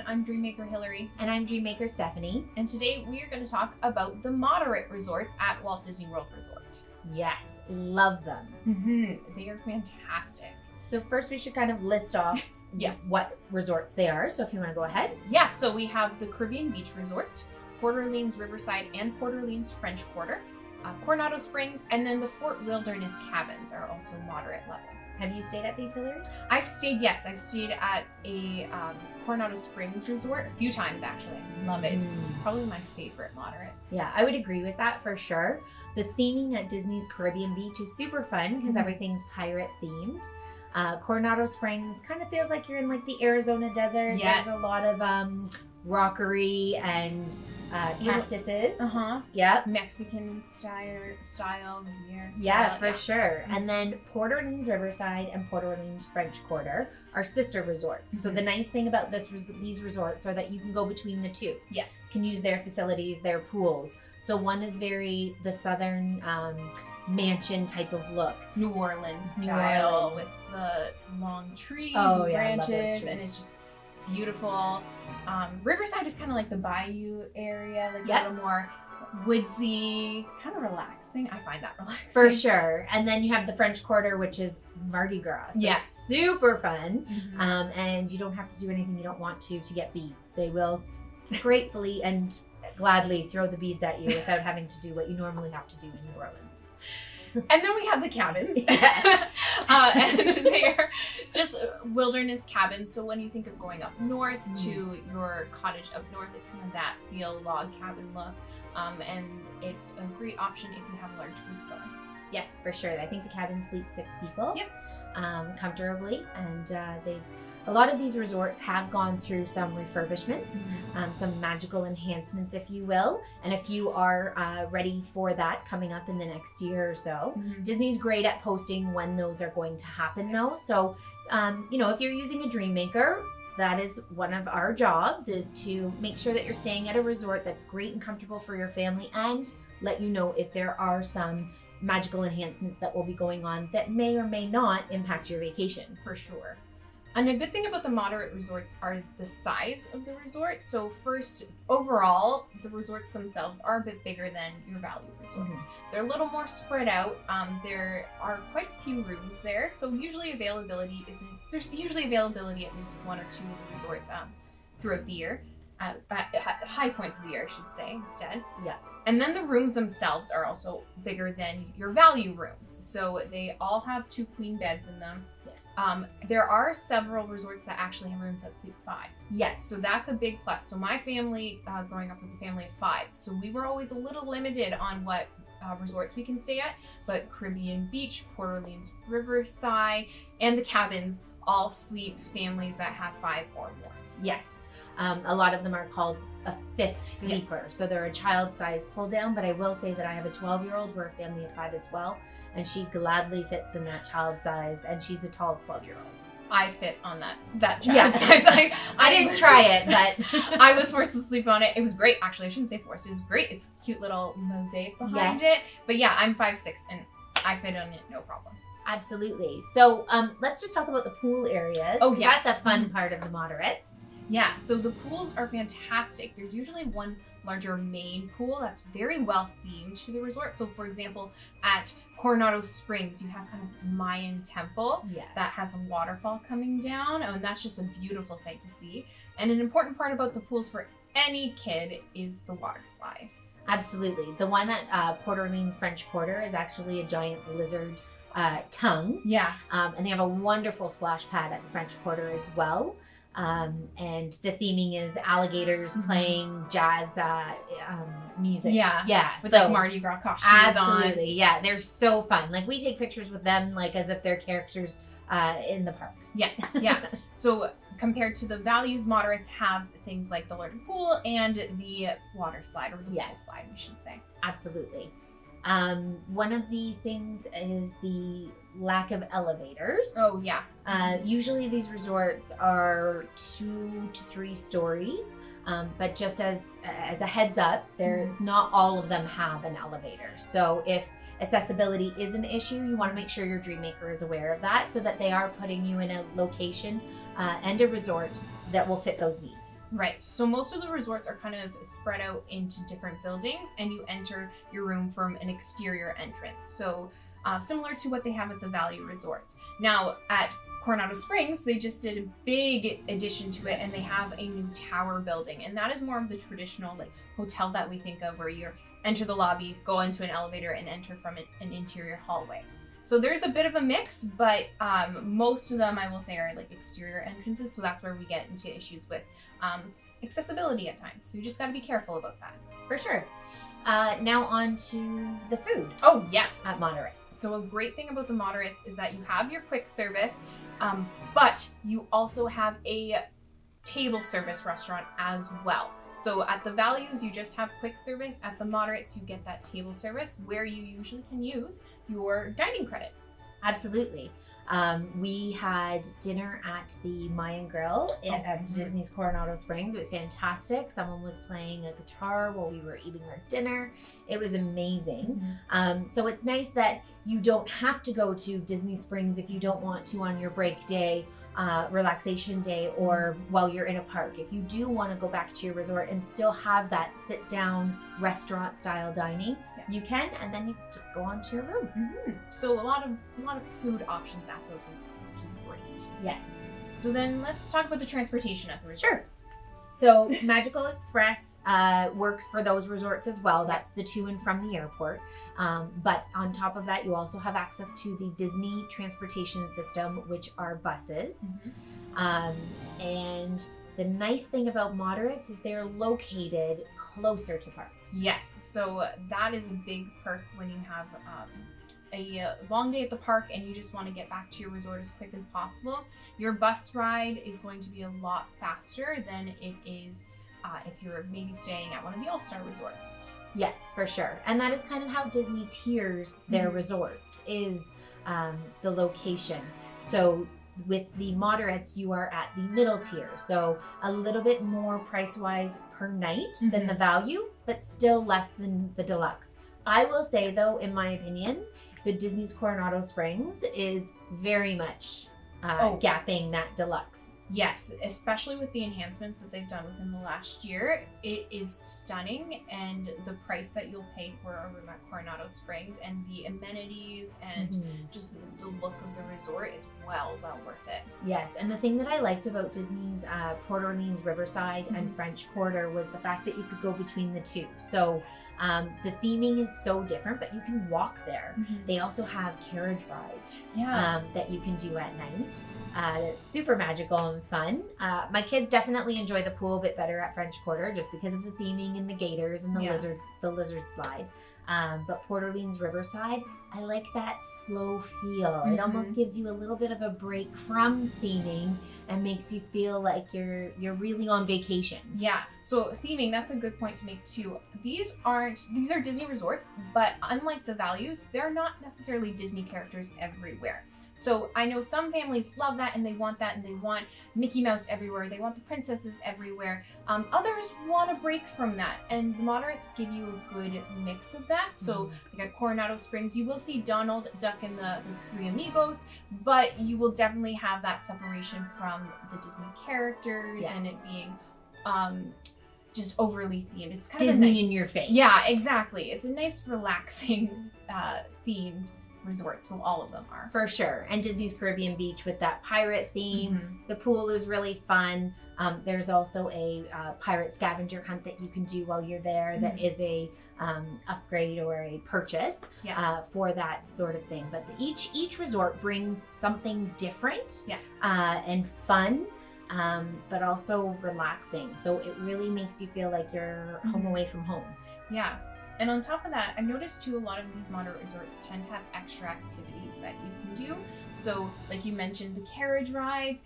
I'm Dreammaker Hillary. And I'm Dreammaker Stephanie. And today we are going to talk about the moderate resorts at Walt Disney World Resort. Yes, love them. They are fantastic. So first we should kind of list off what resorts they are. So if you want to go ahead. Yeah, so we have the Caribbean Beach Resort, Port Orleans Riverside and Port Orleans French Quarter, Coronado Springs, and then the Fort Wilderness Cabins are also moderate level. Have you stayed at these, Hillary? I've stayed at a Coronado Springs resort a few times, actually. I love it. It's probably my favorite moderate. Yeah, I would agree with that for sure. The theming at Disney's Caribbean Beach is super fun because everything's pirate themed. Coronado Springs kind of feels like you're in like the Arizona desert. Yes. There's a lot of rockery and cactuses. Yep. Mexican style here. Yeah, for sure. And then Port Orleans Riverside and Port Orleans French Quarter are sister resorts. So the nice thing about these resorts are that you can go between the two. Yes. You can use their facilities, their pools. So one is very the southern mansion type of look. New Orleans style with the long trees and branches, and it's just beautiful. Riverside is kind of like the bayou area, like a little more woodsy, kind of relaxing. I find that relaxing. For sure. And then you have the French Quarter, which is Mardi Gras. So super fun. And you don't have to do anything you don't want to get beads. They will gratefully and gladly throw the beads at you without having to do what you normally have to do in New Orleans. And then we have the cabins. And they are just wilderness cabins. So when you think of going up north to your cottage up north, it's kind of that feel log cabin look. And it's a great option if you have a large group going. Yes, for sure. I think the cabins sleep 6 people comfortably. And a lot of these resorts have gone through some refurbishments, some magical enhancements, if you will. And if you are ready for that coming up in the next year or so, Disney's great at posting when those are going to happen though. So, if you're using a Dreammaker, that is one of our jobs, is to make sure that you're staying at a resort that's great and comfortable for your family, and let you know if there are some magical enhancements that will be going on that may or may not impact your vacation. For sure. And a good thing about the moderate resorts are the size of the resort. So first, overall, the resorts themselves are a bit bigger than your value resorts. They're a little more spread out. There are quite a few rooms there. So there's usually availability at least 1 or 2 of the resorts throughout the year. At high points of the year, I should say, instead. Yeah. And then the rooms themselves are also bigger than your value rooms. So they all have 2 queen beds in them. There are several resorts that actually have rooms that sleep 5. Yes. So that's a big plus. So my family, growing up, was a family of 5. So we were always a little limited on what resorts we can stay at. But Caribbean Beach, Port Orleans Riverside, and the cabins all sleep families that have 5 or more. Yes. A lot of them are called a 5th sleeper. So they're a child size pull down, but I will say that I have a 12-year-old. We're a family of 5 as well. And she gladly fits in that child size, and she's a tall 12-year-old. I fit on that child size. I didn't try it, but I was forced to sleep on it. It was great, actually. I shouldn't say forced. It was great. It's a cute little mosaic behind it. But yeah, I'm 5'6", and I fit on it no problem. Absolutely. So let's just talk about the pool areas. Oh, yeah. That's a fun part of the moderates. Yeah, so the pools are fantastic. There's usually one larger main pool that's very well themed to the resort. So for example, at Coronado Springs, you have kind of Mayan temple that has a waterfall coming down, and that's just a beautiful sight to see. And an important part about the pools for any kid is the water slide. Absolutely. The one at Port Orleans French Quarter is actually a giant lizard tongue. Yeah. And they have a wonderful splash pad at the French Quarter as well. And the theming is alligators playing jazz music. Yeah. With like Mardi Gras costumes on. Absolutely. Yeah. They're so fun. Like we take pictures with them like as if they're characters in the parks. Yes. Yeah. So compared to the values, moderates have things like the larger pool and the water slide, or the pool slide, we should say. Absolutely. One of the things is the lack of elevators. Oh, yeah. Usually these resorts are 2 to 3 stories, but just as a heads up, not all of them have an elevator. So if accessibility is an issue, you want to make sure your Dreammaker is aware of that, so that they are putting you in a location and a resort that will fit those needs. Right. So most of the resorts are kind of spread out into different buildings, and you enter your room from an exterior entrance. So similar to what they have at the value resorts. Now at Coronado Springs, they just did a big addition to it, and they have a new tower building, and that is more of the traditional like hotel that we think of, where you enter the lobby, go into an elevator, and enter from an interior hallway. So there's a bit of a mix, but most of them I will say are like exterior entrances, so that's where we get into issues with accessibility at times. So you just got to be careful about that. For sure. Now on to the food. Oh yes, at Moderates. So a great thing about the Moderates is that you have your quick service, but you also have a table service restaurant as well. So at the values, you just have quick service. At the Moderates, you get that table service where you usually can use your dining credit. Absolutely. We had dinner at the Mayan Grill at Disney's Coronado Springs. It was fantastic. Someone was playing a guitar while we were eating our dinner. It was amazing. So it's nice that you don't have to go to Disney Springs if you don't want to on your break day, relaxation day, or while you're in a park. If you do want to go back to your resort and still have that sit down restaurant style dining, you can, and then you just go on to your room. So a lot of food options at those resorts, which is great. Yes. So then let's talk about the transportation at the resorts. So Magical Express works for those resorts as well. That's the to and from the airport. But on top of that, you also have access to the Disney transportation system, which are buses. And the nice thing about Moderates is they're located closer to parks. Yes, so that is a big perk when you have a long day at the park and you just want to get back to your resort as quick as possible. Your bus ride is going to be a lot faster than it is if you're maybe staying at one of the All-Star resorts. Yes, for sure. And that is kind of how Disney tiers their resorts, is the location. So with the Moderates, you are at the middle tier. So a little bit more price-wise per night than the value, but still less than the deluxe. I will say though, in my opinion, the Disney's Coronado Springs is very much gapping that deluxe. Yes, especially with the enhancements that they've done within the last year. It is stunning, and the price that you'll pay for a room at Coronado Springs and the amenities and just the look of the resort is well worth it. Yes, and the thing that I liked about Disney's Port Orleans Riverside and French Quarter was the fact that you could go between the two. So the theming is so different, but you can walk there. They also have carriage rides that you can do at night. It's super magical and fun. My kids definitely enjoy the pool a bit better at French Quarter just because of the theming and the gators and the lizard slide. But Port Orleans Riverside, I like that slow feel. It almost gives you a little bit of a break from theming and makes you feel like you're really on vacation. Yeah. So theming, that's a good point to make too. These are Disney resorts, but unlike the values, they're not necessarily Disney characters everywhere. So I know some families love that and they want that and they want Mickey Mouse everywhere. They want the princesses everywhere. Others want a break from that, and the Moderates give you a good mix of that. So like at Coronado Springs, you will see Donald, Duck, and the Three Amigos, but you will definitely have that separation from the Disney characters and it being just overly themed. It's kind Disney of nice, in your face. Yeah, exactly. It's a nice, relaxing themed resorts. Well, all of them are. For sure. And Disney's Caribbean Beach with that pirate theme. The pool is really fun. There's also a pirate scavenger hunt that you can do while you're there that is a upgrade or a purchase for that sort of thing. But each resort brings something different and fun, but also relaxing. So it really makes you feel like you're home away from home. Yeah. And on top of that, I've noticed too, a lot of these moderate resorts tend to have extra activities that you can do. So like you mentioned, the carriage rides,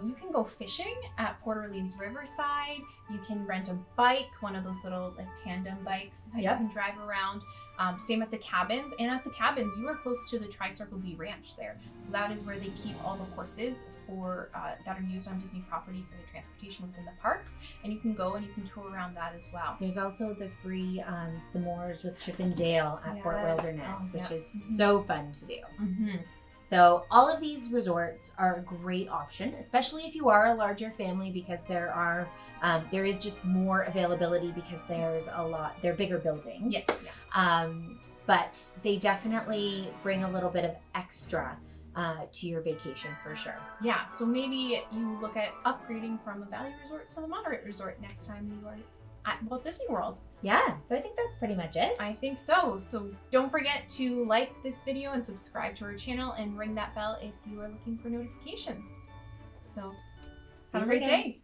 you can go fishing at Port Orleans Riverside. You can rent a bike, one of those little like tandem bikes that you can drive around. Same at the cabins. And at the cabins, you are close to the Tri-Circle D Ranch there. So that is where they keep all the horses for that are used on Disney property for the transportation within the parks. And you can go and you can tour around that as well. There's also the free s'mores with Chip and Dale at Fort Wilderness, which is so fun to do. So all of these resorts are a great option, especially if you are a larger family, because there is just more availability because they're bigger buildings. Yes. But they definitely bring a little bit of extra to your vacation for sure. Yeah, so maybe you look at upgrading from a value resort to the moderate resort next time you are at Walt Disney World. Yeah, so I think that's pretty much it. I think so. So don't forget to like this video and subscribe to our channel and ring that bell if you are looking for notifications. So have a great day.